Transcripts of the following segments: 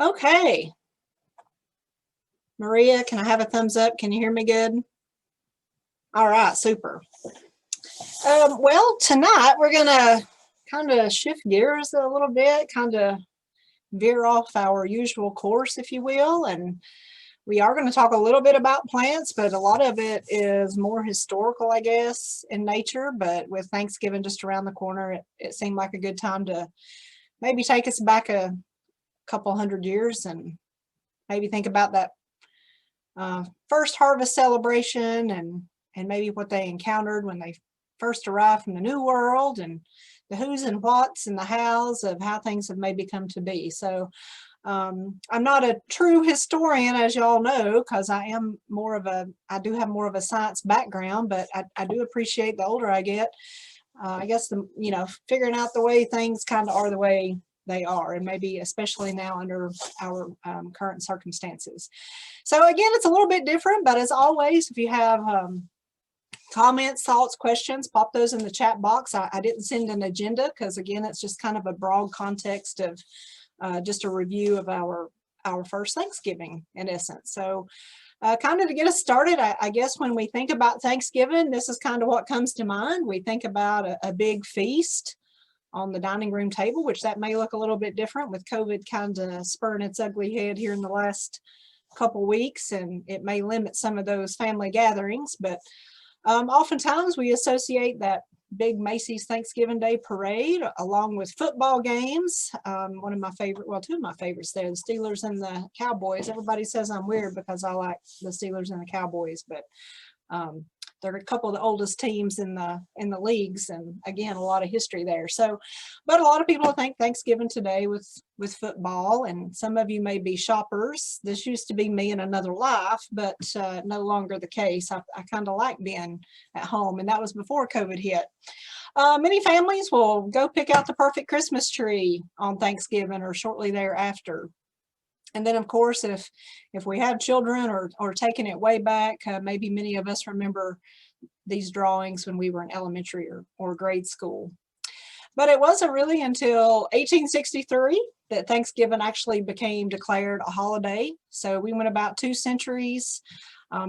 Okay, Maria, can I have a thumbs up? Can you hear me good? All right, super. Well, tonight we're gonna kind of shift gears a little bit, kind of veer off our usual course, if you will, and we are going to talk a little bit about plants, but a lot of it is more historical, I guess, in nature. But with Thanksgiving just around the corner, it seemed like a good time to maybe take us back a couple hundred years and maybe think about that first harvest celebration and maybe what they encountered when they first arrived from the New World and the who's and what's and the hows of how things have maybe come to be. So I'm not a true historian, as y'all know, because I do have more of a science background, but I do appreciate the older I get. I guess figuring out the way things kind of are the way they are, and maybe especially now under our current circumstances. So again, it's a little bit different, but as always, if you have comments, thoughts, questions, pop those in the chat box. I didn't send an agenda because again, it's just kind of a broad context of just a review of our first Thanksgiving in essence. So kind of to get us started, I guess when we think about Thanksgiving, this is kind of what comes to mind. We think about a big feast on the dining room table, which that may look a little bit different with COVID kind of spurring its ugly head here in the last couple weeks, and it may limit some of those family gatherings, but oftentimes we associate that big Macy's Thanksgiving Day parade along with football games. One of my favorite, well, two of my favorites there, the Steelers and the Cowboys. Everybody says I'm weird because I like the Steelers and the Cowboys, but they're a couple of the oldest teams in the leagues, and again, a lot of history there. So, but a lot of people think Thanksgiving today with football, and some of you may be shoppers. This used to be me in another life, but no longer the case. I kind of like being at home, and that was before COVID hit. Many families will go pick out the perfect Christmas tree on Thanksgiving or shortly thereafter. And then, of course, if we have children or taking it way back, maybe many of us remember these drawings when we were in elementary or grade school. But it wasn't really until 1863 that Thanksgiving actually became declared a holiday. So we went about 2 centuries,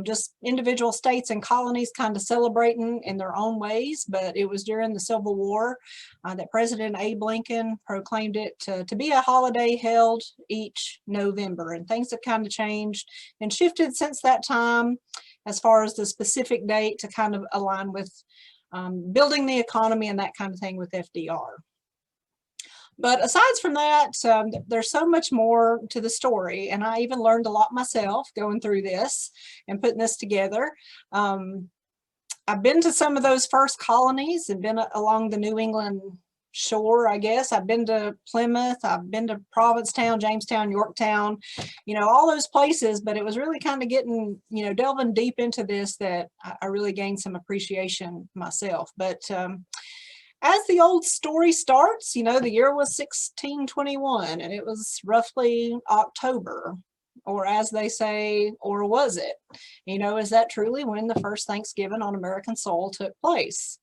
just individual states and colonies kind of celebrating in their own ways. But it was during the Civil War that President Abe Lincoln proclaimed it to be a holiday held each November. And things have kind of changed and shifted since that time as far as the specific date to kind of align with building the economy and that kind of thing with FDR. But aside from that, there's so much more to the story, and I even learned a lot myself going through this and putting this together. I've been to some of those first colonies and been along the New England shore, I guess. I've been to Plymouth, I've been to Provincetown, Jamestown, Yorktown, all those places, but it was really kind of getting, delving deep into this that I really gained some appreciation myself. But as the old story starts, the year was 1621 and it was roughly October, or as they say, or was it? Is that truly when the first Thanksgiving on American soil took place?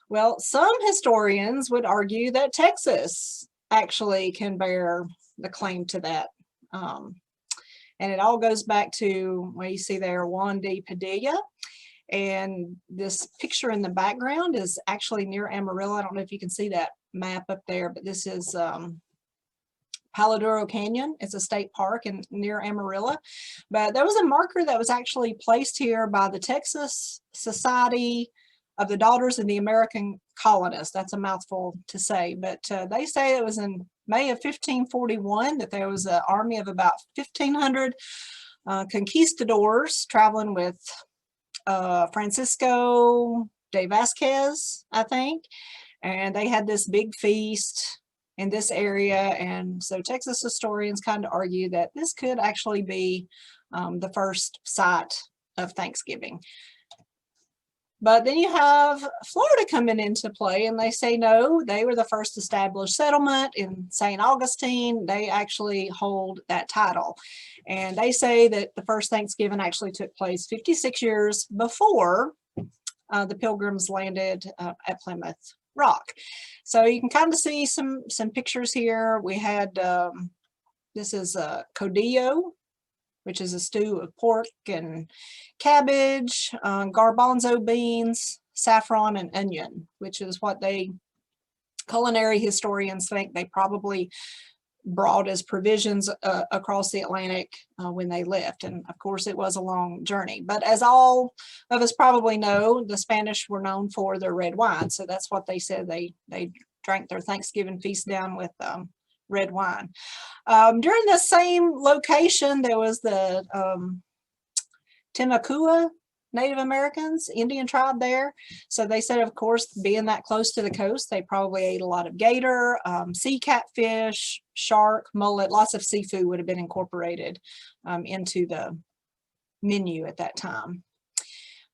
Well, some historians would argue that Texas actually can bear the claim to that. And it all goes back to what you see there, Juan de Padilla. And this picture in the background is actually near Amarillo. I don't know if you can see that map up there, but this is Palo Duro Canyon. It's a state park near Amarillo. But there was a marker that was actually placed here by the Texas Society of the Daughters of the American Colonists. That's a mouthful to say, but they say it was in May of 1541 that there was an army of about 1,500 conquistadors traveling with Francisco de Vasquez, I think, and they had this big feast in this area. And so Texas historians kind of argue that this could actually be the first site of Thanksgiving. But then you have Florida coming into play, and they say no, they were the first established settlement in St. Augustine. They actually hold that title. And they say that the first Thanksgiving actually took place 56 years before the Pilgrims landed at Plymouth Rock. So you can kind of see some pictures here. We had This is a codillo, which is a stew of pork and cabbage, garbanzo beans, saffron, and onion, which is what culinary historians think they probably brought as provisions across the Atlantic when they left. And of course, it was a long journey. But as all of us probably know, the Spanish were known for their red wine. So that's what they said they drank their Thanksgiving feast down with red wine. During the same location, there was the Timucua Native Americans, Indian tribe there. So they said, of course, being that close to the coast, they probably ate a lot of gator, sea catfish, shark, mullet, lots of seafood would have been incorporated into the menu at that time.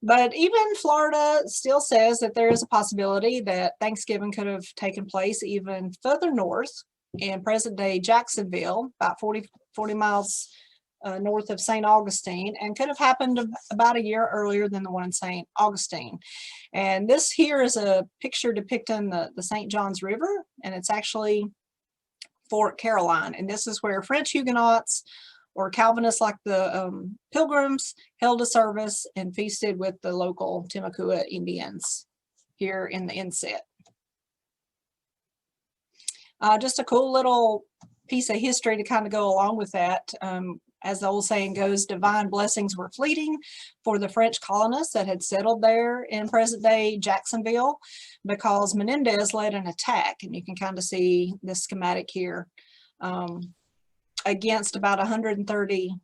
But even Florida still says that there is a possibility that Thanksgiving could have taken place even further north in present-day Jacksonville, about 40 miles north of St. Augustine, and could have happened about a year earlier than the one in St. Augustine. And this here is a picture depicting the St. Johns River, and it's actually Fort Caroline. And this is where French Huguenots or Calvinists like the Pilgrims held a service and feasted with the local Timucua Indians here in the inset. Just a cool little piece of history to kind of go along with that. As the old saying goes, divine blessings were fleeting for the French colonists that had settled there in present-day Jacksonville, because Menendez led an attack, and you can kind of see this schematic here, against about 130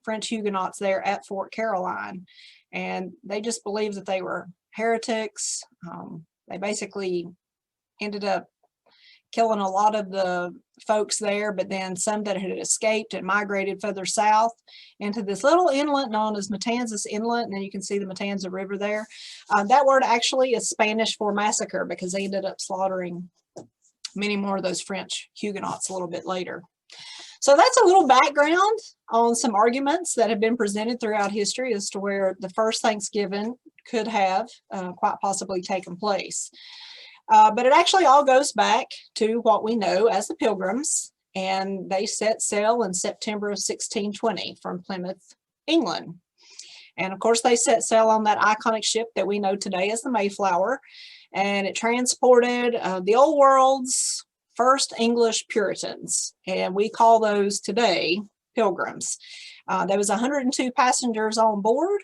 French Huguenots there at Fort Caroline. And they just believed that they were heretics. They basically ended up killing a lot of the folks there, but then some that had escaped and migrated further south into this little inlet known as Matanzas Inlet, and then you can see the Matanzas River there. That word actually is Spanish for massacre, because they ended up slaughtering many more of those French Huguenots a little bit later. So that's a little background on some arguments that have been presented throughout history as to where the first Thanksgiving could have quite possibly taken place. But it actually all goes back to what we know as the Pilgrims, and they set sail in September of 1620 from Plymouth, England. And of course, they set sail on that iconic ship that we know today as the Mayflower, and it transported the old world's first English Puritans, and we call those today Pilgrims. There was 102 passengers on board,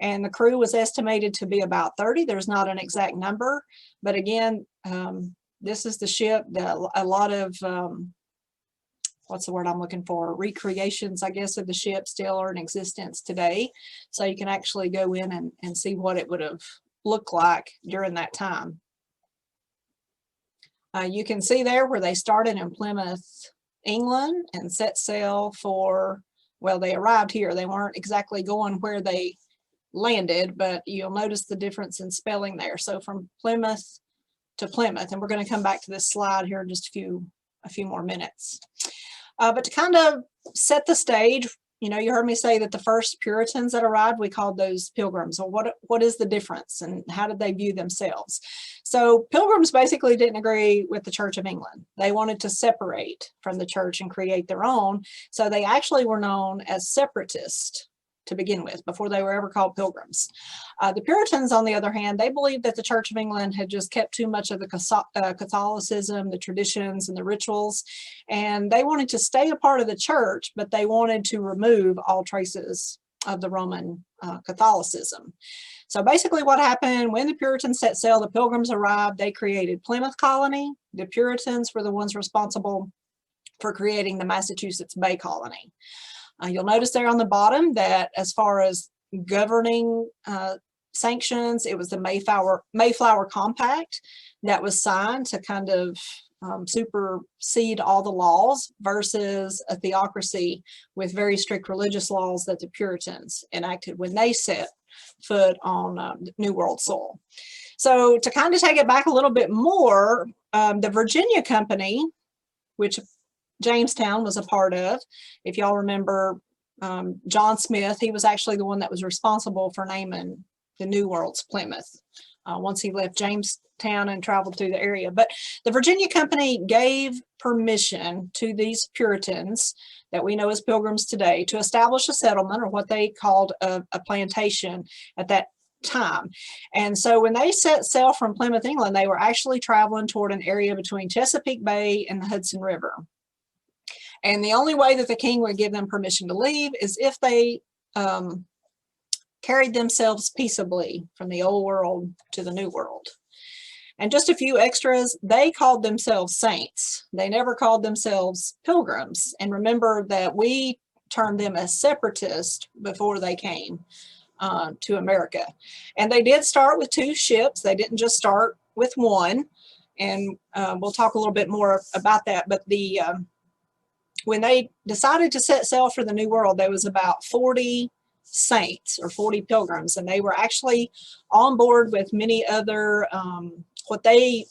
and the crew was estimated to be about 30. There's not an exact number, but again, this is the ship that a lot of, what's the word I'm looking for? Recreations, I guess, of the ship still are in existence today. So you can actually go in and see what it would have looked like during that time. You can see there where they started in Plymouth, England, and set sail for, well, they arrived here. They weren't exactly going where they landed, but you'll notice the difference in spelling there. So from Plymouth to Plymouth, and we're going to come back to this slide here in just a few more minutes. But to kind of set the stage, you know, you heard me say that the first Puritans that arrived, we called those Pilgrims. Well, what is the difference, and how did they view themselves? So Pilgrims basically didn't agree with the Church of England. They wanted to separate from the church and create their own. So they actually were known as separatists to begin with, before they were ever called Pilgrims. The Puritans, on the other hand, they believed that the Church of England had just kept too much of the Catholicism, the traditions, and the rituals, and they wanted to stay a part of the church, but they wanted to remove all traces of the Roman Catholicism. So basically what happened when the Puritans set sail, the Pilgrims arrived, they created Plymouth Colony. The Puritans were the ones responsible for creating the Massachusetts Bay Colony. You'll notice there on the bottom that as far as governing sanctions, it was the Mayflower Compact that was signed to kind of supersede all the laws, versus a theocracy with very strict religious laws that the Puritans enacted when they set foot on New World soil. So to kind of take it back a little bit more, the Virginia Company, which Jamestown was a part of. If y'all remember John Smith, he was actually the one that was responsible for naming the New World's Plymouth once he left Jamestown and traveled through the area. But the Virginia Company gave permission to these Puritans that we know as Pilgrims today to establish a settlement, or what they called a plantation at that time. And so when they set sail from Plymouth, England, they were actually traveling toward an area between Chesapeake Bay and the Hudson River. And the only way that the king would give them permission to leave is if they carried themselves peaceably from the old world to the new world. And just a few extras, they called themselves saints. They never called themselves pilgrims. And remember that we termed them as separatists before they came to America. And they did start with 2 ships. They didn't just start with one. And we'll talk a little bit more about that. But when they decided to set sail for the New World, there was about 40 saints or 40 pilgrims, and they were actually on board with many other what they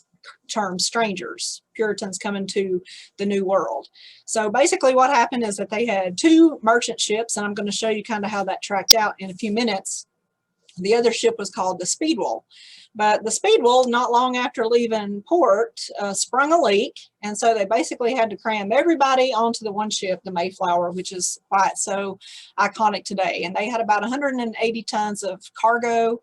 term strangers, Puritans coming to the New World. So basically what happened is that they had 2 merchant ships, and I'm going to show you kind of how that tracked out in a few minutes. The other ship was called the Speedwell. But the Speedwell, not long after leaving port, sprung a leak, and so they basically had to cram everybody onto the one ship, the Mayflower, which is why it's so iconic today. And they had about 180 tons of cargo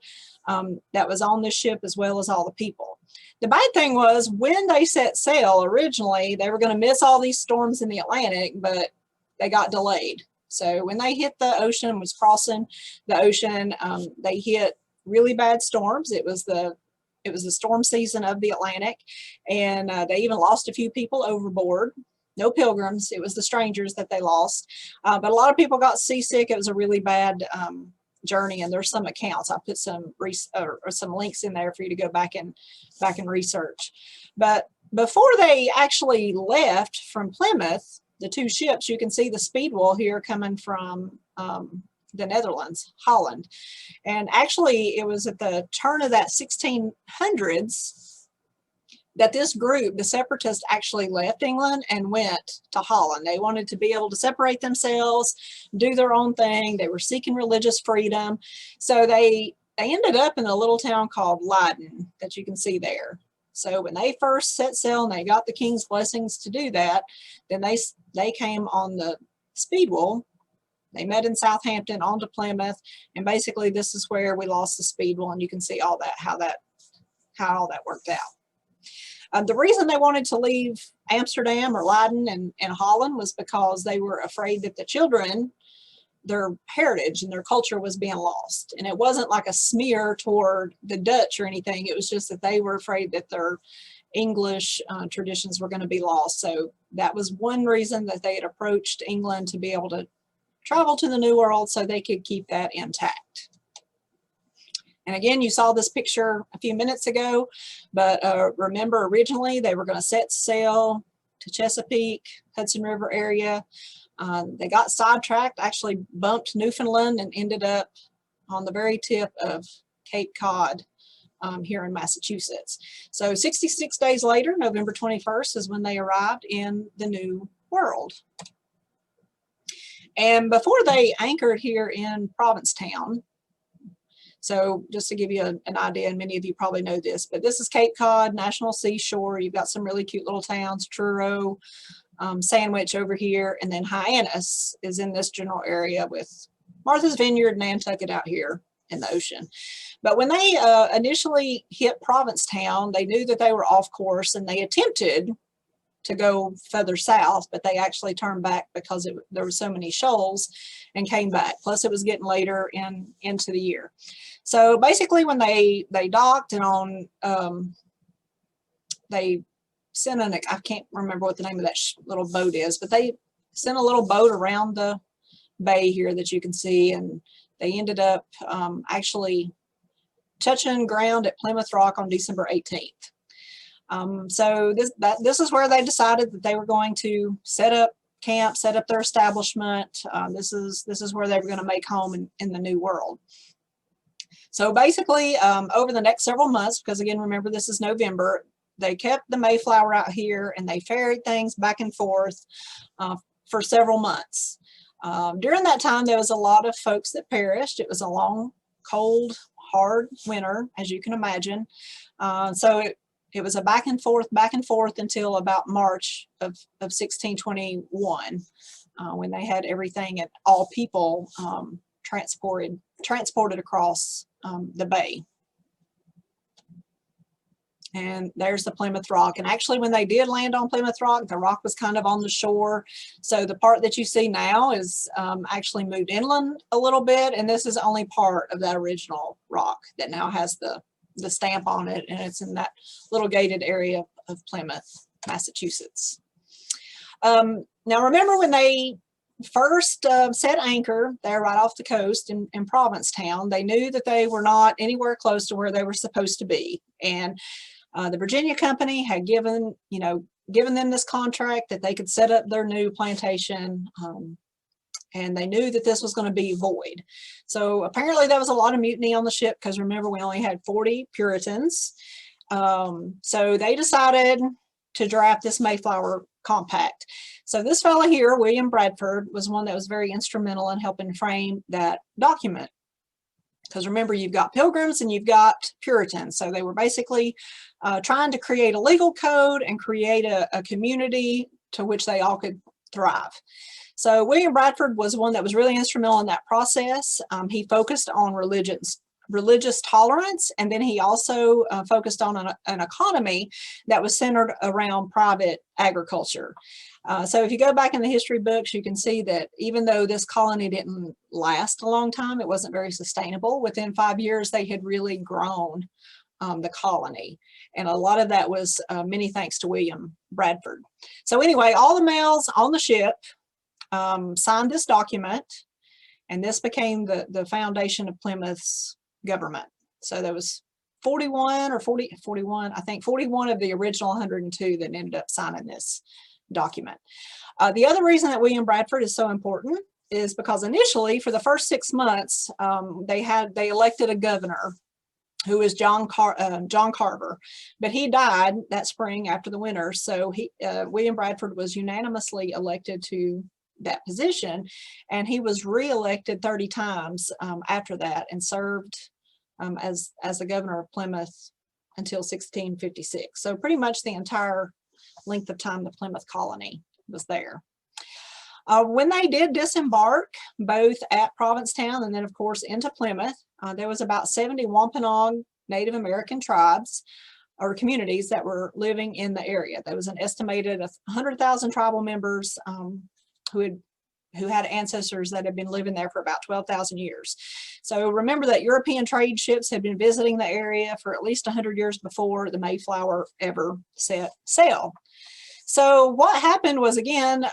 that was on this ship, as well as all the people. The bad thing was, when they set sail originally, they were going to miss all these storms in the Atlantic, but they got delayed. So when they hit the ocean, was crossing the ocean, they hit really bad storms. It was the storm season of the Atlantic, and they even lost a few people overboard. No pilgrims, it was the strangers that they lost. But a lot of people got seasick. It was a really bad journey, and there's some accounts. I put some links in there for you to go back and research. But before they actually left from Plymouth, the 2 ships, you can see the Speedwell here coming from the Netherlands, Holland. And actually it was at the turn of that 1600s that this group, the separatists, actually left England and went to Holland. They wanted to be able to separate themselves, do their own thing. They were seeking religious freedom. So they ended up in a little town called Leiden that you can see there. So when they first set sail and they got the king's blessings to do that, then they came on the Speedwell. They met in Southampton, on to Plymouth, and basically this is where we lost the Speedwell, and you can see all that, how all that worked out. The reason they wanted to leave Amsterdam or Leiden and Holland was because they were afraid that the children, their heritage and their culture was being lost. And it wasn't like a smear toward the Dutch or anything. It was just that they were afraid that their English traditions were going to be lost. So that was one reason that they had approached England, to be able to travel to the New World so they could keep that intact. And again, you saw this picture a few minutes ago, but remember, originally they were going to set sail to Chesapeake, Hudson River area. They got sidetracked, actually bumped Newfoundland, and ended up on the very tip of Cape Cod here in Massachusetts. So 66 days later, November 21st, is when they arrived in the New World. And before they anchored here in Provincetown, so just to give you an idea, and many of you probably know this, but this is Cape Cod National Seashore. You've got some really cute little towns, Truro, Sandwich over here, and then Hyannis is in this general area, with Martha's Vineyard, Nantucket out here in the ocean. But when they initially hit Provincetown, they knew that they were off course, and they attempted to go further south, but they actually turned back because there were so many shoals, and came back. Plus it was getting later into the year. So basically when they docked, and on they sent I can't remember what the name of that little boat is, but they sent a little boat around the bay here that you can see, and they ended up actually touching ground at Plymouth Rock on December 18th. So this is where they decided that they were going to set up camp, set up their establishment. This is where they were going to make home in the New World. So basically, over the next several months, because again, remember, this is November, they kept the Mayflower out here, and they ferried things back and forth for several months. During that time, there was a lot of folks that perished. It was a long, cold, hard winter, as you can imagine. So it was a back and forth until about March of 1621, when they had everything and all people transported across the bay. And there's the Plymouth Rock. And actually, when they did land on Plymouth Rock, the rock was kind of on the shore. So the part that you see now is actually moved inland a little bit. And this is only part of that original rock that now has the stamp on it. And it's in that little gated area of Plymouth, Massachusetts. Now, remember when they first set anchor there right off the coast in Provincetown, they knew that they were not anywhere close to where they were supposed to be. And the Virginia Company had given them this contract that they could set up their new plantation, and they knew that this was going to be void. So apparently there was a lot of mutiny on the ship, because remember, we only had 40 Puritans. So they decided to draft this Mayflower Compact. So this fellow here, William Bradford, was one that was very instrumental in helping frame that document. Because remember, you've got Pilgrims and you've got Puritans. So they were basically trying to create a legal code and create a community to which they all could thrive. So William Bradford was one that was really instrumental in that process. He focused on religious tolerance, and then he also focused on an economy that was centered around private agriculture. So if you go back in the history books, you can see that even though this colony didn't last a long time, it wasn't very sustainable. Within 5 years, they had really grown the colony. And a lot of that was many thanks to William Bradford. So anyway, all the males on the ship signed this document, and this became the foundation of Plymouth's government. So there was 41 of the original 102 that ended up signing this document. The other reason that William Bradford is so important is because initially, for the first 6 months, they elected a governor who is John Carver, but he died that spring after the winter. So William Bradford was unanimously elected to that position, and he was re-elected 30 times after that, and served as the governor of Plymouth until 1656. So pretty much the entire length of time the Plymouth colony was there. When they did disembark, both at Provincetown and then of course into Plymouth, there was about 70 Wampanoag Native American tribes or communities that were living in the area. There was an estimated 100,000 tribal members who had ancestors that had been living there for about 12,000 years. So remember that European trade ships had been visiting the area for at least 100 years before the Mayflower ever set sail. So what happened was, again,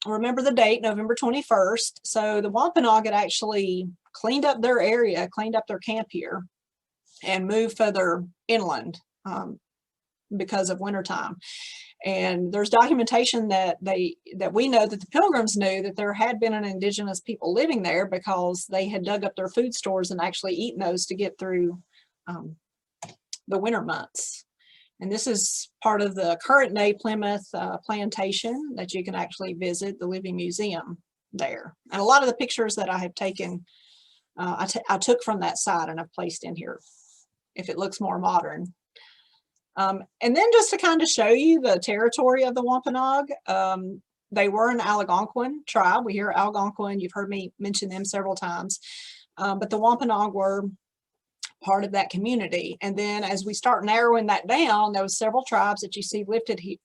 remember the date, November 21st. So the Wampanoag had actually cleaned up their area, cleaned up their camp here, and moved further inland because of wintertime. And there's documentation that we know that the Pilgrims knew that there had been an indigenous people living there, because they had dug up their food stores and actually eaten those to get through the winter months. And this is part of the current day Plymouth plantation that you can actually visit, the Living Museum there. And a lot of the pictures that I have taken, I took from that site and I've placed in here if it looks more modern. And then just to kind of show you the territory of the Wampanoag, they were an Algonquin tribe. We hear Algonquin, you've heard me mention them several times, but the Wampanoag were part of that community. And then as we start narrowing that down, there was several tribes that you see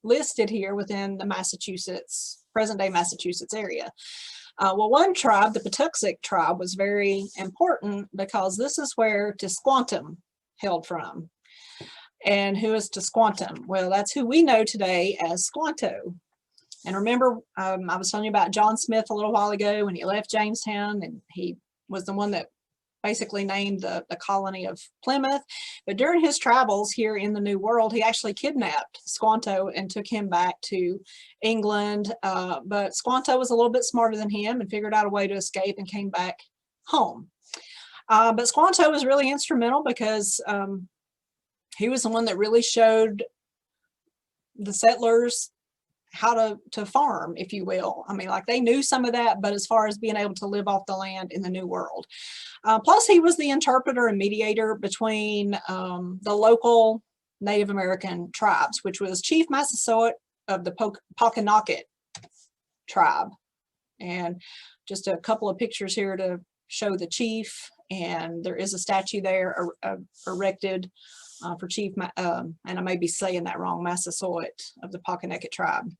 listed here within the present day Massachusetts area. Well, one tribe, the Patuxet tribe, was very important because this is where Tisquantum hailed from. And who is Tisquantum? Well, that's who we know today as Squanto. And remember, I was telling you about John Smith a little while ago when he left Jamestown, and he was the one that basically named the colony of Plymouth. But during his travels here in the New World, he actually kidnapped Squanto and took him back to England. But Squanto was a little bit smarter than him and figured out a way to escape and came back home. But Squanto was really instrumental because he was the one that really showed the settlers how to farm, if you will. I mean, like, they knew some of that, but as far as being able to live off the land in the New World. Plus, he was the interpreter and mediator between the local Native American tribes, which was Chief Massasoit of the Pokanoket tribe. And just a couple of pictures here to show the chief, and there is a statue there erected for Chief, and I may be saying that wrong, Massasoit of the Pokanoket tribe.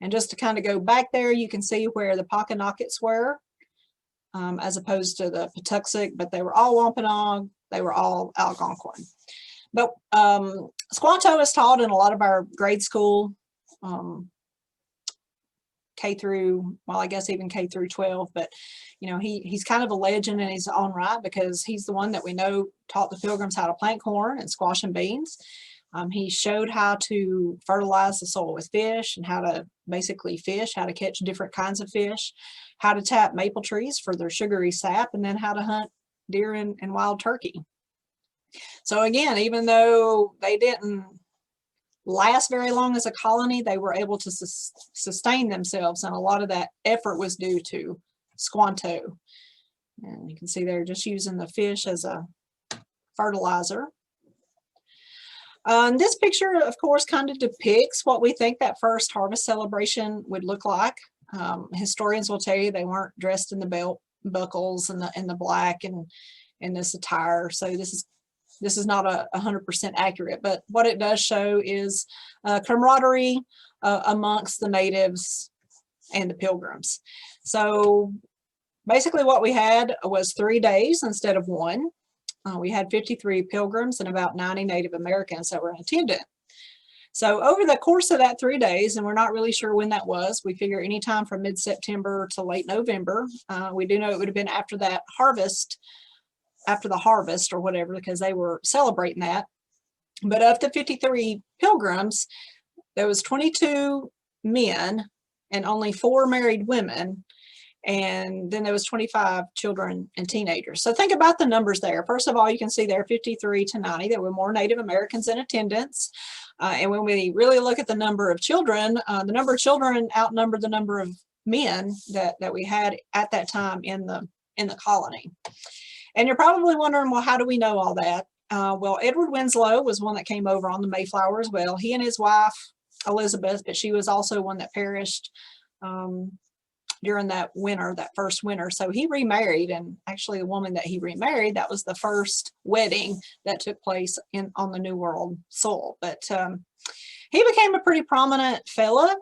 And just to kind of go back there, you can see where the Pokanokets were, as opposed to the Patuxent, but they were all Wampanoag, they were all Algonquin. But Squanto is taught in a lot of our grade school, K through, well, I guess even K through 12, but you know, he's kind of a legend in his own right, because he's the one that we know taught the Pilgrims how to plant corn and squash and beans. He showed how to fertilize the soil with fish, and how to basically fish, how to catch different kinds of fish, how to tap maple trees for their sugary sap, and then how to hunt deer and wild turkey. So again, even though they didn't last very long as a colony, they were able to sustain themselves, and a lot of that effort was due to Squanto. And you can see they're just using the fish as a fertilizer. This picture, of course, kind of depicts what we think that first harvest celebration would look like. Historians will tell you they weren't dressed in the belt buckles and the black and in this attire. So this is not 100% accurate, but what it does show is camaraderie amongst the natives and the Pilgrims. So basically what we had was 3 days instead of 1. We had 53 Pilgrims and about 90 Native Americans that were in attendance. So over the course of that 3 days, and we're not really sure when that was, we figure anytime from mid-September to late November. We do know it would have been after that harvest, after the harvest or whatever, because they were celebrating that. But of the 53 Pilgrims, there was 22 men and only 4 married women. And then there was 25 children and teenagers. So think about the numbers there. First of all, you can see there 53 to 90. There were more Native Americans in attendance. And when we really look at the number of children outnumbered the number of men that we had at that time in the colony. And you're probably wondering, well, how do we know all that? Well, Edward Winslow was one that came over on the Mayflower as well. He and his wife, Elizabeth, but she was also one that perished during that winter, that first winter. So he remarried, and actually the woman that he remarried, that was the first wedding that took place on the New World soil. But he became a pretty prominent fella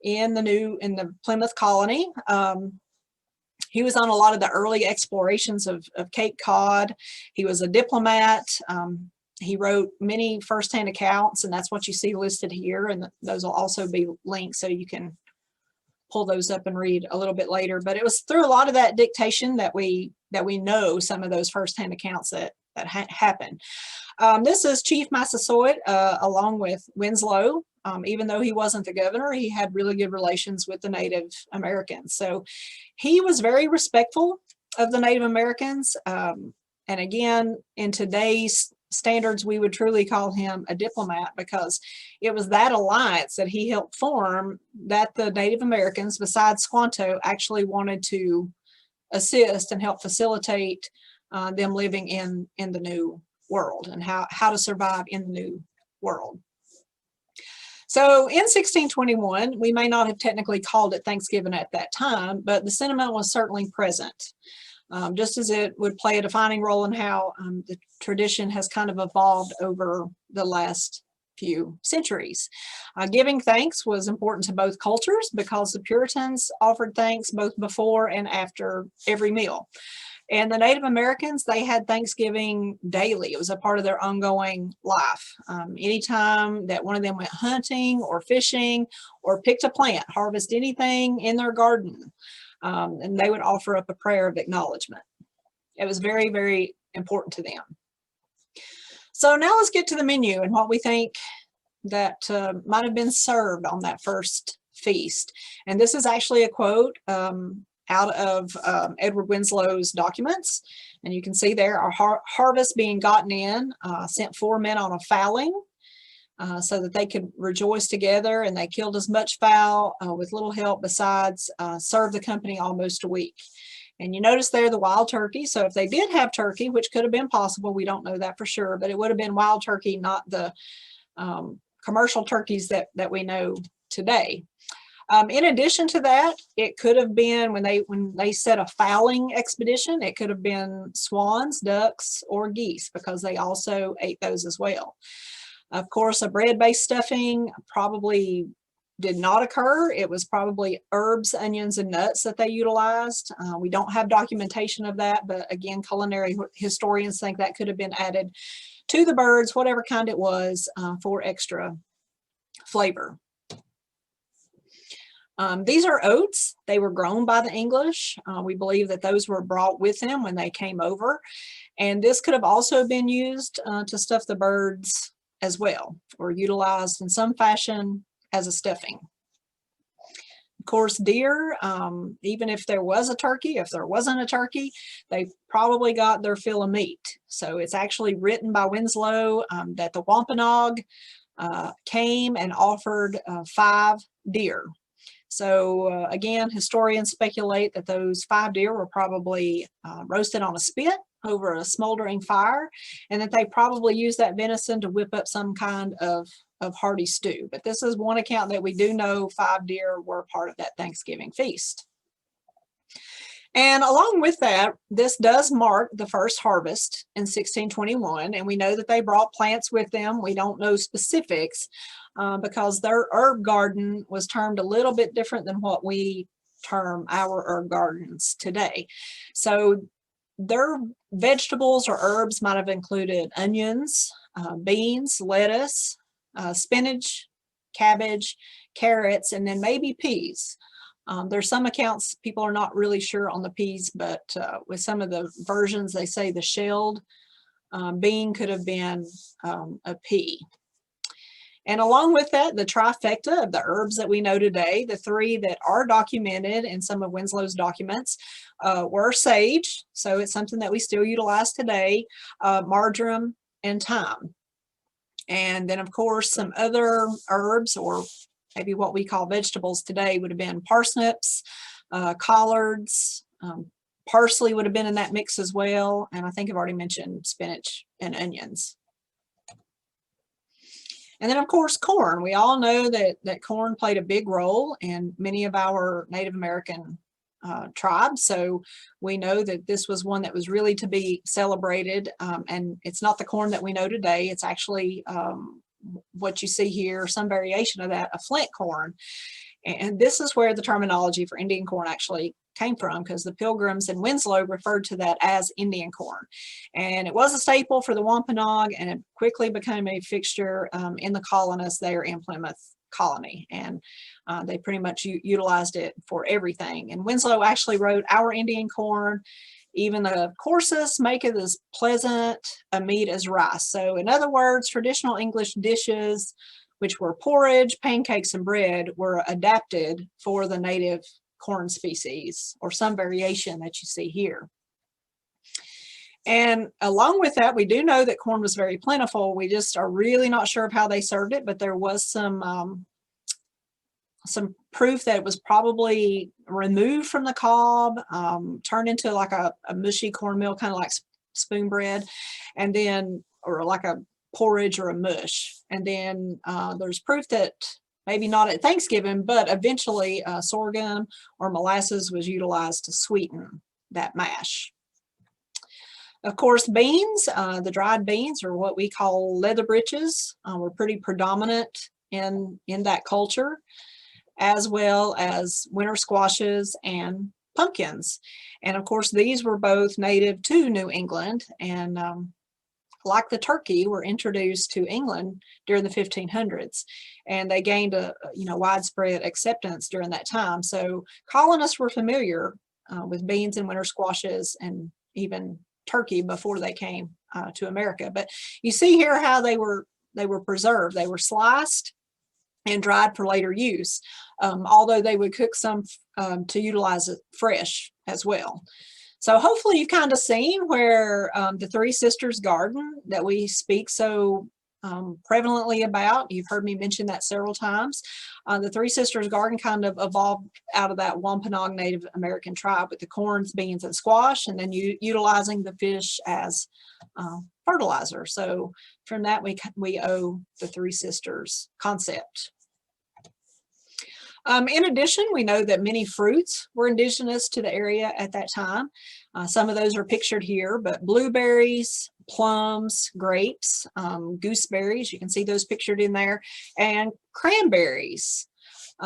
in the Plymouth colony. He was on a lot of the early explorations of Cape Cod. He was a diplomat. He wrote many firsthand accounts, and that's what you see listed here. And those will also be linked, so you can pull those up and read a little bit later. But it was through a lot of that dictation that we know some of those firsthand accounts that happened. This is Chief Massasoit along with Winslow. Even though he wasn't the governor, he had really good relations with the Native Americans. So he was very respectful of the Native Americans. And again, in today's standards, we would truly call him a diplomat, because it was that alliance that he helped form that the Native Americans, besides Squanto, actually wanted to assist and help facilitate them living in the New World, and how to survive in the New World. So in 1621, we may not have technically called it Thanksgiving at that time, but the sentiment was certainly present. Just as it would play a defining role in how the tradition has kind of evolved over the last few centuries. Giving thanks was important to both cultures, because the Puritans offered thanks both before and after every meal. And the Native Americans, they had Thanksgiving daily. It was a part of their ongoing life. Anytime that one of them went hunting or fishing or picked a plant, harvest anything in their garden, and they would offer up a prayer of acknowledgement. It was very, very important to them. So now let's get to the menu and what we think that might have been served on that first feast. And this is actually a quote out of Edward Winslow's documents. And you can see there, our harvest being gotten in, sent 4 men on a fowling so that they could rejoice together, and they killed as much fowl with little help, besides served the company almost a week. And you notice there the wild turkey. So if they did have turkey, which could have been possible, we don't know that for sure, but it would have been wild turkey, not the commercial turkeys that we know today. In addition to that, it could have been when they set a fowling expedition, it could have been swans, ducks, or geese, because they also ate those as well. Of course, a bread-based stuffing probably did not occur. It was probably herbs, onions, and nuts that they utilized. We don't have documentation of that, but again, culinary historians think that could have been added to the birds, whatever kind it was, for extra flavor. These are oats. They were grown by the English. We believe that those were brought with them when they came over. And this could have also been used to stuff the birds as well, or utilized in some fashion as a stuffing. Of course, deer, even if there was a turkey, if there wasn't a turkey, they probably got their fill of meat. So it's actually written by Winslow that the Wampanoag came and offered 5 deer. So again, historians speculate that those 5 deer were probably roasted on a spit over a smoldering fire, and that they probably used that venison to whip up some kind of hearty stew. But this is one account that we do know 5 deer were part of that Thanksgiving feast. And along with that, this does mark the first harvest in 1621, and we know that they brought plants with them. We don't know specifics because their herb garden was termed a little bit different than what we term our herb gardens today. So their vegetables or herbs might have included onions, beans, lettuce, spinach, cabbage, carrots, and then maybe peas. There's some accounts people are not really sure on the peas, but with some of the versions they say the shelled bean could have been a pea. And along with that, the trifecta of the herbs that we know today, the 3 that are documented in some of Winslow's documents were sage, so it's something that we still utilize today, marjoram, and thyme. And then of course some other herbs, or maybe what we call vegetables today, would have been parsnips, collards, parsley would have been in that mix as well. And I think I've already mentioned spinach and onions. And then of course corn. We all know that corn played a big role in many of our Native American tribes. So we know that this was one that was really to be celebrated. And it's not the corn that we know today. It's actually what you see here, some variation of that, a flint corn. And this is where the terminology for Indian corn actually came from, because the Pilgrims and Winslow referred to that as Indian corn. And it was a staple for the Wampanoag, and it quickly became a fixture in the colonists there in Plymouth colony. And they pretty much utilized it for everything. And Winslow actually wrote, "Our Indian corn, even the coarsest, maketh as pleasant a meat as rice." So in other words, traditional English dishes, which were porridge, pancakes, and bread, were adapted for the native corn species, or some variation that you see here. And along with that, we do know that corn was very plentiful. We just are really not sure of how they served it, but there was some proof that it was probably removed from the cob, turned into like a mushy cornmeal, kind of like spoon bread, and then, or like a porridge or a mush. And then there's proof that maybe not at Thanksgiving, but eventually sorghum or molasses was utilized to sweeten that mash. Of course, beans, the dried beans, or what we call leather breeches, were pretty predominant in that culture, as well as winter squashes and pumpkins. And of course, these were both native to New England, and like the turkey, were introduced to England during the 1500s, and they gained a widespread acceptance during that time. So colonists were familiar with beans and winter squashes and even turkey before they came to America. But you see here how they were preserved. They were sliced and dried for later use, although they would cook some to utilize it fresh as well. So hopefully you've kind of seen where the Three Sisters Garden that we speak so prevalently about. You've heard me mention that several times. The Three Sisters garden kind of evolved out of that Wampanoag Native American tribe with the corns, beans, and squash, and then utilizing the fish as fertilizer. So from that, we owe the Three Sisters concept. In addition, we know that many fruits were indigenous to the area at that time. Some of those are pictured here, but blueberries, plums, grapes, gooseberries, you can see those pictured in there, and cranberries.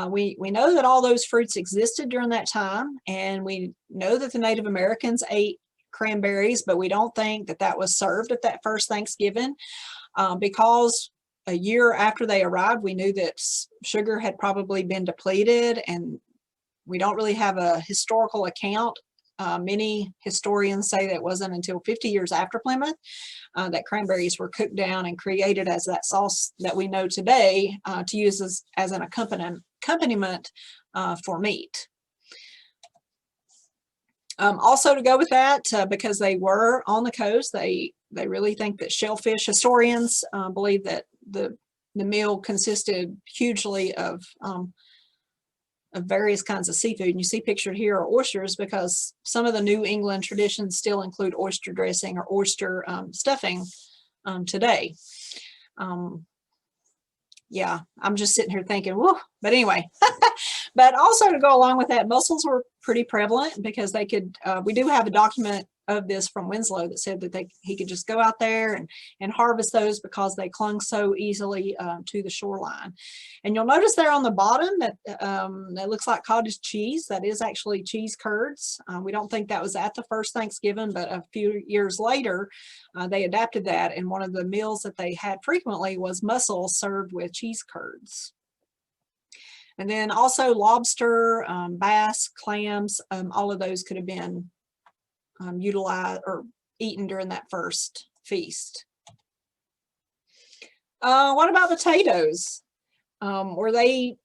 We know that all those fruits existed during that time, and we know that the Native Americans ate cranberries, but we don't think that that was served at that first Thanksgiving because a year after they arrived, we knew that sugar had probably been depleted, and we don't really have a historical account. Many historians say that it wasn't until 50 years after Plymouth that cranberries were cooked down and created as that sauce that we know today to use as an accompaniment for meat. Also to go with that, because they were on the coast, they really think that shellfish, historians believe that the meal consisted hugely of various kinds of seafood. And you see pictured here are oysters, because some of the New England traditions still include oyster dressing or oyster stuffing today. Yeah, I'm just sitting here thinking, whoa, but anyway. But also to go along with that, mussels were pretty prevalent because they could, we do have a document of this from Winslow that said that he could just go out there and harvest those because they clung so easily to the shoreline. And you'll notice there on the bottom that that looks like cottage cheese. That is actually cheese curds. We don't think that was at the first Thanksgiving, but a few years later, they adapted that. And one of the meals that they had frequently was mussels served with cheese curds. And then also lobster, bass, clams, all of those could have been utilized or eaten during that first feast. What about potatoes? Were they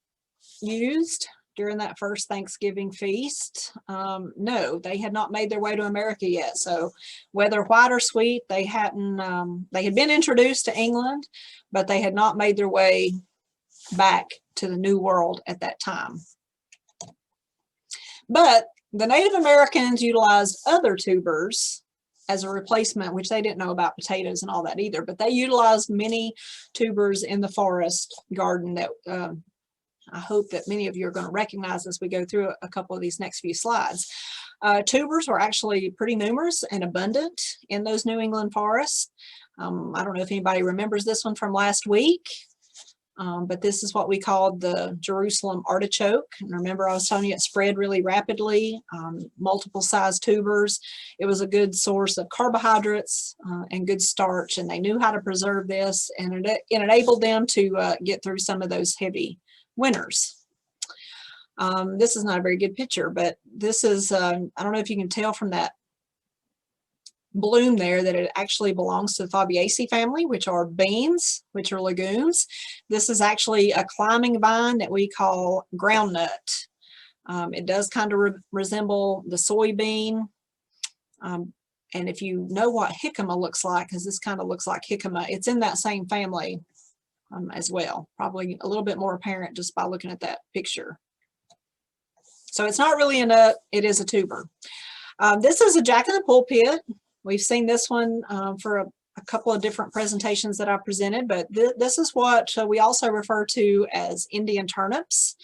used during that first Thanksgiving feast? No, they had not made their way to America yet. So whether white or sweet, they hadn't. They had been introduced to England, but they had not made their way back to the New World at that time. But the Native Americans utilized other tubers as a replacement, which they didn't know about potatoes and all that either, but they utilized many tubers in the forest garden that I hope that many of you are going to recognize as we go through a couple of these next few slides. Tubers were actually pretty numerous and abundant in those New England forests. I don't know if anybody remembers this one from last week. But this is what we called the Jerusalem artichoke. And remember, I was telling you it spread really rapidly, multiple size tubers. It was a good source of carbohydrates and good starch, and they knew how to preserve this, and it enabled them to get through some of those heavy winters. This is not a very good picture, but this is, I don't know if you can tell from that bloom there that it actually belongs to the Fabiaceae family, which are beans, which are legumes. This is actually a climbing vine that we call groundnut. It does kind of resemble the soybean. And if you know what jicama looks like, because this kind of looks like jicama, it's in that same family as well. Probably a little bit more apparent just by looking at that picture. So it's not really a nut, it is a tuber. This is a jack in the pulpit. We've seen this one for a couple of different presentations that I presented, but this is what we also refer to as Indian turnips.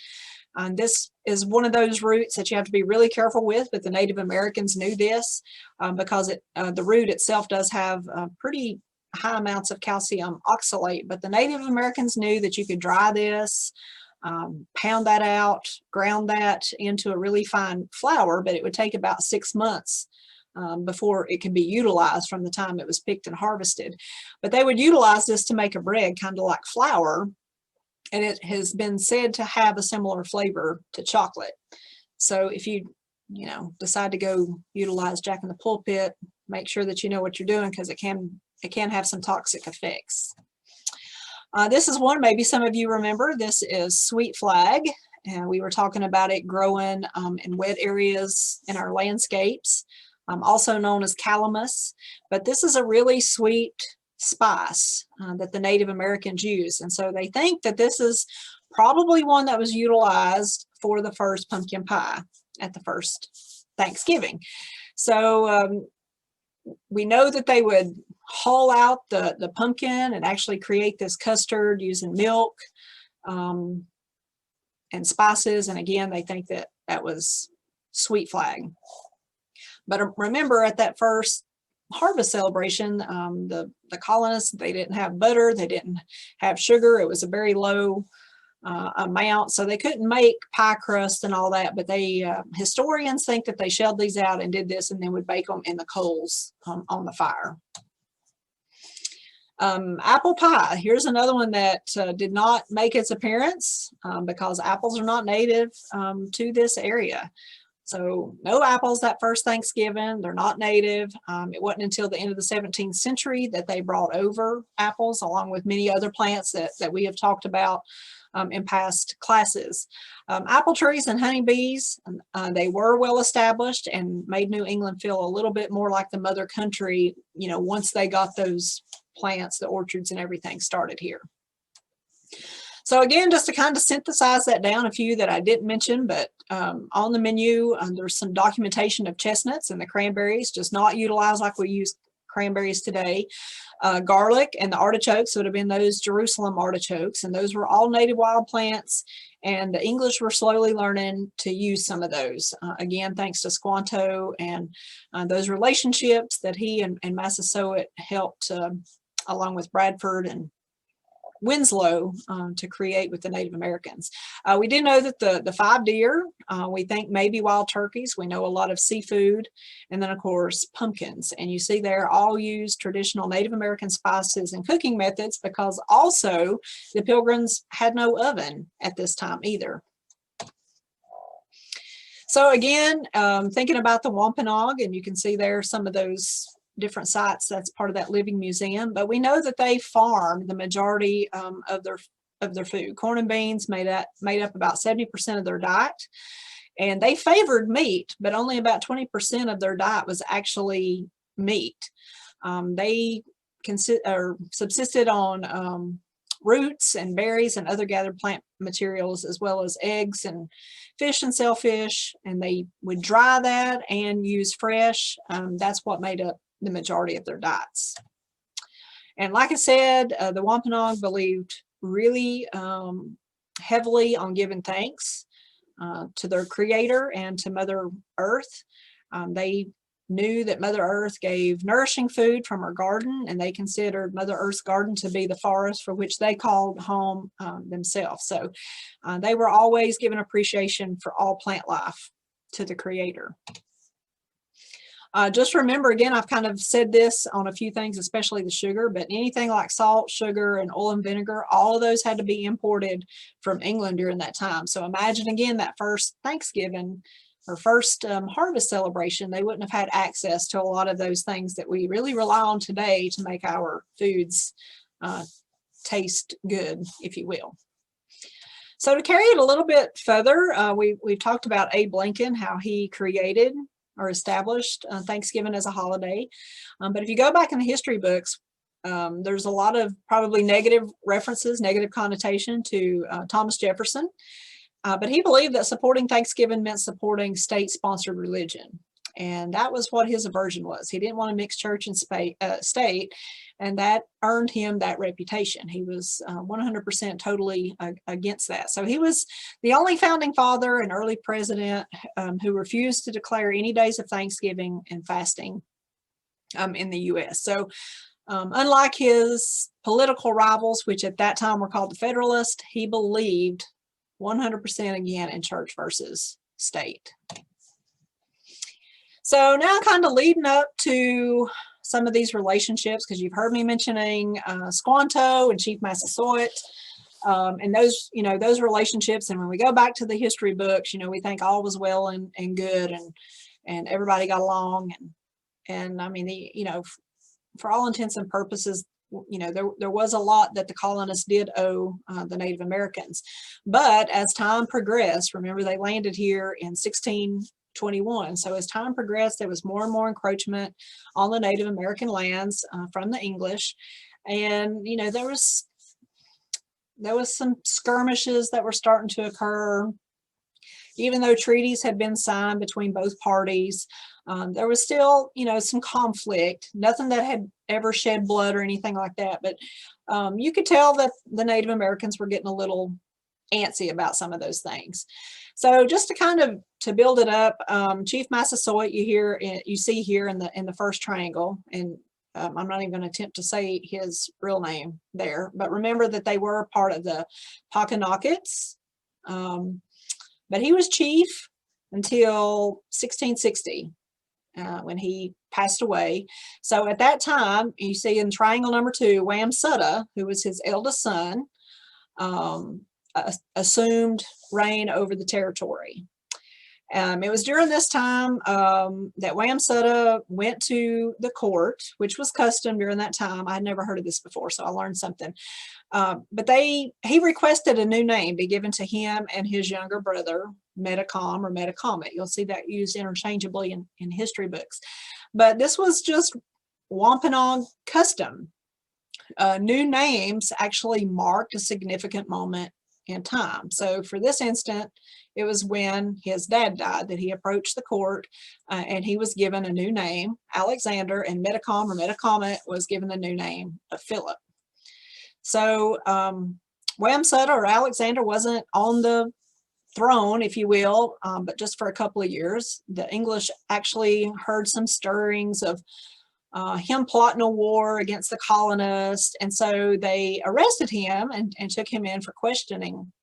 This is one of those roots that you have to be really careful with, but the Native Americans knew this because the root itself does have pretty high amounts of calcium oxalate, but the Native Americans knew that you could dry this, pound that out, ground that into a really fine flour, but it would take about 6 months before it can be utilized from the time it was picked and harvested. But they would utilize this to make a bread kind of like flour, and it has been said to have a similar flavor to chocolate. So if you decide to go utilize jack in the pulpit, make sure that you know what you're doing, because it can have some toxic effects. This is one maybe some of you remember. This is sweet flag, and we were talking about it growing in wet areas in our landscapes. Also known as calamus, but this is a really sweet spice that the Native Americans used. And so they think that this is probably one that was utilized for the first pumpkin pie at the first Thanksgiving. So we know that they would hull out the pumpkin and actually create this custard using milk and spices. And again, they think that that was sweet flag. But remember, at that first harvest celebration, the colonists, they didn't have butter, they didn't have sugar. It was a very low amount, so they couldn't make pie crust and all that. But they historians think that they shelled these out and did this, and then would bake them in the coals on the fire. Apple pie. Here's another one that did not make its appearance because apples are not native to this area. So no apples that first Thanksgiving. They're not native. It wasn't until the end of the 17th century that they brought over apples, along with many other plants that we have talked about in past classes. Apple trees and honeybees, they were well established and made New England feel a little bit more like the mother country, you know, once they got those plants, the orchards and everything started here. So again, just to kind of synthesize that down, a few that I didn't mention, but on the menu, there's some documentation of chestnuts and the cranberries, just not utilized like we use cranberries today. Garlic and the artichokes would have been those Jerusalem artichokes, and those were all native wild plants, and the English were slowly learning to use some of those. Again, thanks to Squanto and those relationships that he and Massasoit helped, along with Bradford and Winslow, to create with the Native Americans. We do know that the 5 deer, we think maybe wild turkeys, we know a lot of seafood, and then of course pumpkins. And you see there all use traditional Native American spices and cooking methods, because also the Pilgrims had no oven at this time either. So again, thinking about the Wampanoag, and you can see there some of those different sites that's part of that living museum, but we know that they farm the majority of their food. Corn and beans made up about 70% of their diet, and they favored meat, but only about 20% of their diet was actually meat. They subsisted on roots and berries and other gathered plant materials, as well as eggs and fish and shellfish, and they would dry that and use fresh. That's what made up the majority of their diets. And like I said, the Wampanoag believed really heavily on giving thanks to their creator and to Mother Earth. They knew that Mother Earth gave nourishing food from her garden, and they considered Mother Earth's garden to be the forest for which they called home themselves. So they were always giving appreciation for all plant life to the creator. Just remember, again, I've kind of said this on a few things, especially the sugar, but anything like salt, sugar, and oil and vinegar, all of those had to be imported from England during that time. So imagine again that first Thanksgiving or first harvest celebration, they wouldn't have had access to a lot of those things that we really rely on today to make our foods taste good, if you will. So to carry it a little bit further, we've talked about Abe Lincoln, how he created or established Thanksgiving as a holiday. But if you go back in the history books, there's a lot of probably negative references, negative connotation to Thomas Jefferson. But he believed that supporting Thanksgiving meant supporting state-sponsored religion. And that was what his aversion was. He didn't want to mix church and state, and that earned him that reputation. He was 100% totally against that. So he was the only founding father and early president who refused to declare any days of Thanksgiving and fasting in the U.S. So unlike his political rivals, which at that time were called the Federalists, he believed 100% again in church versus state. So now kind of leading up to some of these relationships, because you've heard me mentioning Squanto and Chief Massasoit, and those, you know, those relationships. And when we go back to the history books, you know, we think all was well and good, and everybody got along. And I mean, you know, for all intents and purposes, you know, there was a lot that the colonists did owe the Native Americans. But as time progressed, remember they landed here in 1621. So as time progressed, there was more and more encroachment on the Native American lands from the English. And, you know, there was some skirmishes that were starting to occur. Even though treaties had been signed between both parties, there was still, you know, some conflict, nothing that had ever shed blood or anything like that. But you could tell that the Native Americans were getting a little antsy about some of those things. So just to kind of to build it up, Chief Massasoit you see here in the first triangle, and I'm not even going to attempt to say his real name there, but remember that they were part of the Pocahontas. But he was chief until 1660 when he passed away. So at that time, you see in triangle number 2, Wamsutta, who was his eldest son, assumed reign over the territory. It was during this time that Wamsutta went to the court, which was custom during that time. I had never heard of this before, so I learned something. But he requested a new name be given to him and his younger brother, Metacom or Metacomet. You'll see that used interchangeably in history books. But this was just Wampanoag custom. New names actually marked a significant moment in time. So for this instant, it was when his dad died that he approached the court and he was given a new name, Alexander, and Metacom or Metacomet was given the new name of Philip. So Wamsutta or Alexander wasn't on the throne, if you will, but just for a couple of years. The English actually heard some stirrings of him plotting a war against the colonists, and so they arrested him and took him in for questioning.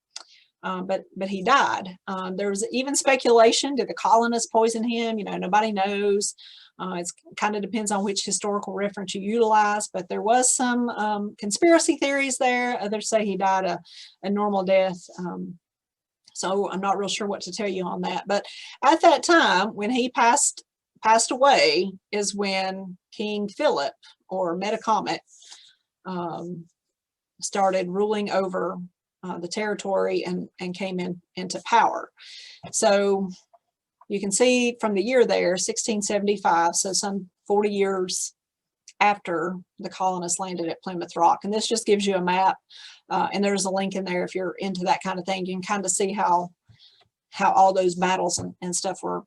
But he died. There was even speculation, did the colonists poison him? You know, nobody knows. It kind of depends on which historical reference you utilize, but there was some conspiracy theories there. Others say he died a normal death. So I'm not real sure what to tell you on that. But at that time, when he passed away, is when King Philip or Metacomet started ruling over the territory and came into power. So you can see from the year there, 1675, so some 40 years after the colonists landed at Plymouth Rock. And this just gives you a map, and there's a link in there if you're into that kind of thing. You can kind of see how all those battles and stuff were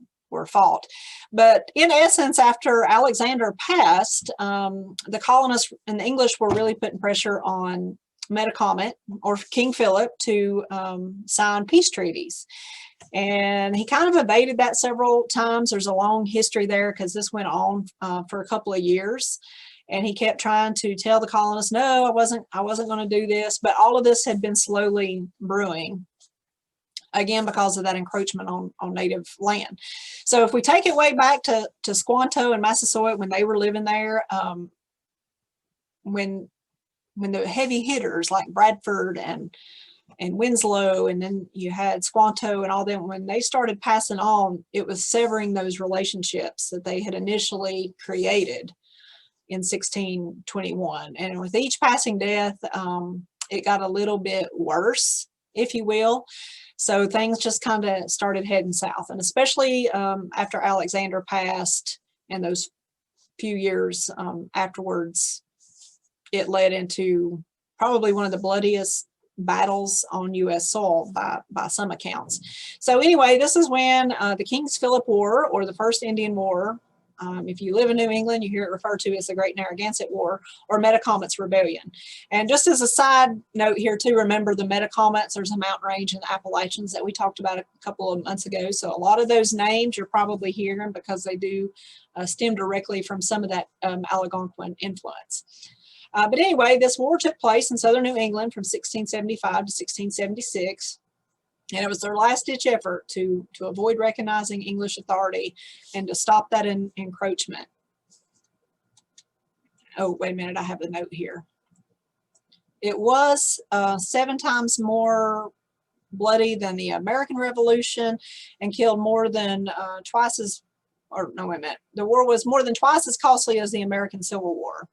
fought. But in essence, after Alexander passed, the colonists and the English were really putting pressure on Metacomet or King Philip to sign peace treaties. And he kind of evaded that several times. There's a long history there because this went on for a couple of years. And he kept trying to tell the colonists, no, I wasn't going to do this. But all of this had been slowly brewing, again, because of that encroachment on native land. So if we take it way back to Squanto and Massasoit, when they were living there, when the heavy hitters like Bradford and Winslow, and then you had Squanto and all them, when they started passing on, it was severing those relationships that they had initially created in 1621. And with each passing death, it got a little bit worse, if you will. So things just kind of started heading south. And especially after Alexander passed and those few years afterwards, it led into probably one of the bloodiest battles on U.S. soil by some accounts. So anyway, this is when the King's Philip War, or the First Indian War, if you live in New England, you hear it referred to as the Great Narragansett War, or Metacomet's Rebellion. And just as a side note here too, remember the Metacomets, there's a mountain range in the Appalachians that we talked about a couple of months ago. So a lot of those names you're probably hearing because they do stem directly from some of that Algonquin influence. But anyway, this war took place in southern New England from 1675 to 1676. And it was their last-ditch effort to avoid recognizing English authority and to stop that encroachment. Oh, wait a minute, I have the note here. It was 7 times more bloody than the American Revolution and killed more than twice as, or no, wait a minute. The war was more than twice as costly as the American Civil War.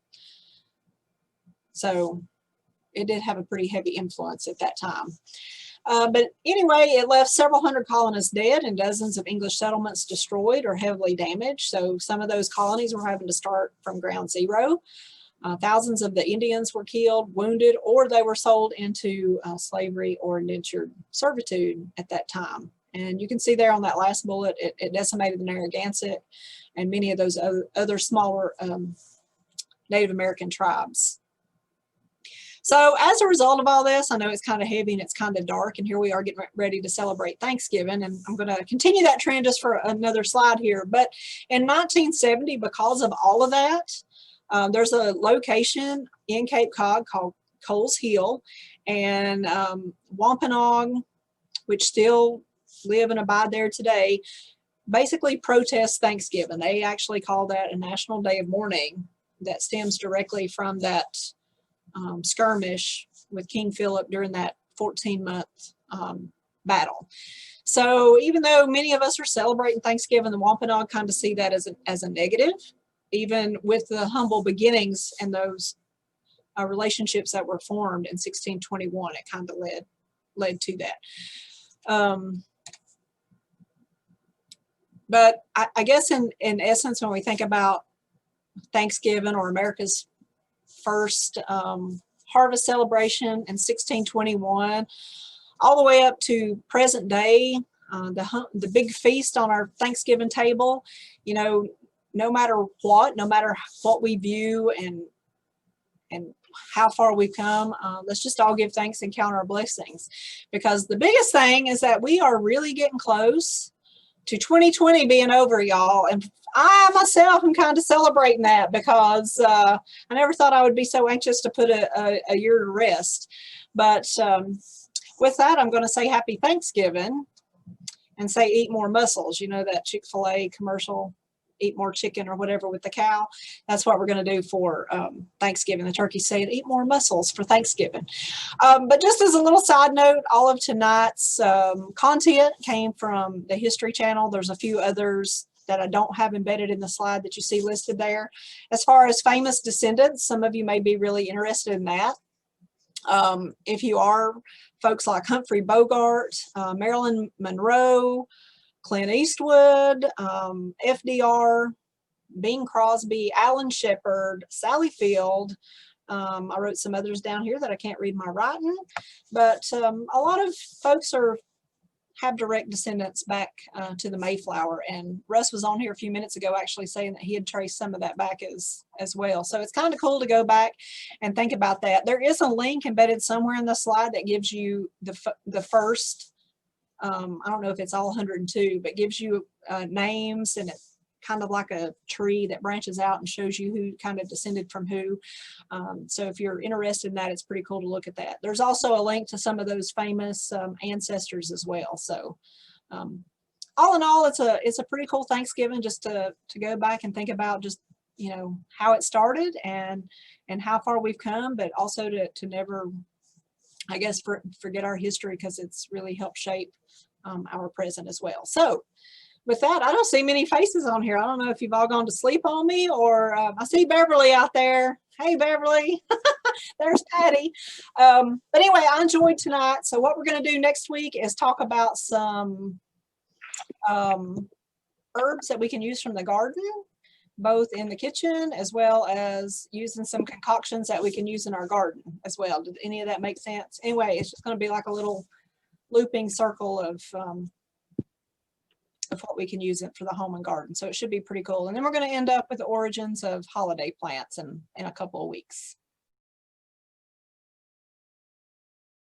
So it did have a pretty heavy influence at that time. But anyway, it left several hundred colonists dead and dozens of English settlements destroyed or heavily damaged. So some of those colonies were having to start from ground zero. Thousands of the Indians were killed, wounded, or they were sold into slavery or indentured servitude at that time. And you can see there on that last bullet, it decimated the Narragansett and many of those other smaller Native American tribes. So as a result of all this, I know it's kind of heavy and it's kind of dark, and here we are getting ready to celebrate Thanksgiving, and I'm going to continue that trend just for another slide here. But in 1970, because of all of that, there's a location in Cape Cod called Coles Hill, and Wampanoag, which still live and abide there today, basically protest Thanksgiving. They actually call that a national day of mourning that stems directly from that skirmish with King Philip during that 14-month battle. So even though many of us are celebrating Thanksgiving, the Wampanoag kind of see that as a negative, even with the humble beginnings and those relationships that were formed in 1621, it kind of led to that. But I guess in essence, when we think about Thanksgiving or America's first harvest celebration in 1621, all the way up to present day, the big feast on our Thanksgiving table, you know, no matter what we view and how far we've come, let's just all give thanks and count our blessings, because the biggest thing is that we are really getting close to 2020 being over, y'all. And I myself am kind of celebrating that, because I never thought I would be so anxious to put a year to rest. But with that, I'm going to say happy Thanksgiving and say eat more mussels. You know that Chick-fil-A commercial, eat more chicken or whatever with the cow. That's what we're going to do for Thanksgiving. The turkey said eat more mussels for Thanksgiving. But just as a little side note, all of tonight's content came from the History Channel. There's a few others that I don't have embedded in the slide that you see listed there. As far as famous descendants, some of you may be really interested in that. If you are, folks like Humphrey Bogart, Marilyn Monroe, Clint Eastwood, FDR, Bing Crosby, Alan Shepard, Sally Field. I wrote some others down here that I can't read my writing, but a lot of folks have direct descendants back to the Mayflower, and Russ was on here a few minutes ago actually saying that he had traced some of that back as well. So it's kind of cool to go back and think about that. There is a link embedded somewhere in the slide that gives you the first, I don't know if it's all 102, but gives you names, and it's kind of like a tree that branches out and shows you who kind of descended from who. So if you're interested in that, it's pretty cool to look at that. There's also a link to some of those famous ancestors as well. So all in all, it's a pretty cool Thanksgiving, just to go back and think about just, you know, how it started and how far we've come, but also to never, I guess, forget our history, because it's really helped shape our present as well. So with that, I don't see many faces on here. I don't know if you've all gone to sleep on me, or I see Beverly out there. Hey, Beverly. There's Patty. But anyway, I enjoyed tonight. So what we're going to do next week is talk about some herbs that we can use from the garden, both in the kitchen as well as using some concoctions that we can use in our garden as well. Did any of that make sense? Anyway, it's just going to be like a little looping circle of what we can use it for the home and garden. So it should be pretty cool. And then we're going to end up with the origins of holiday plants in a couple of weeks.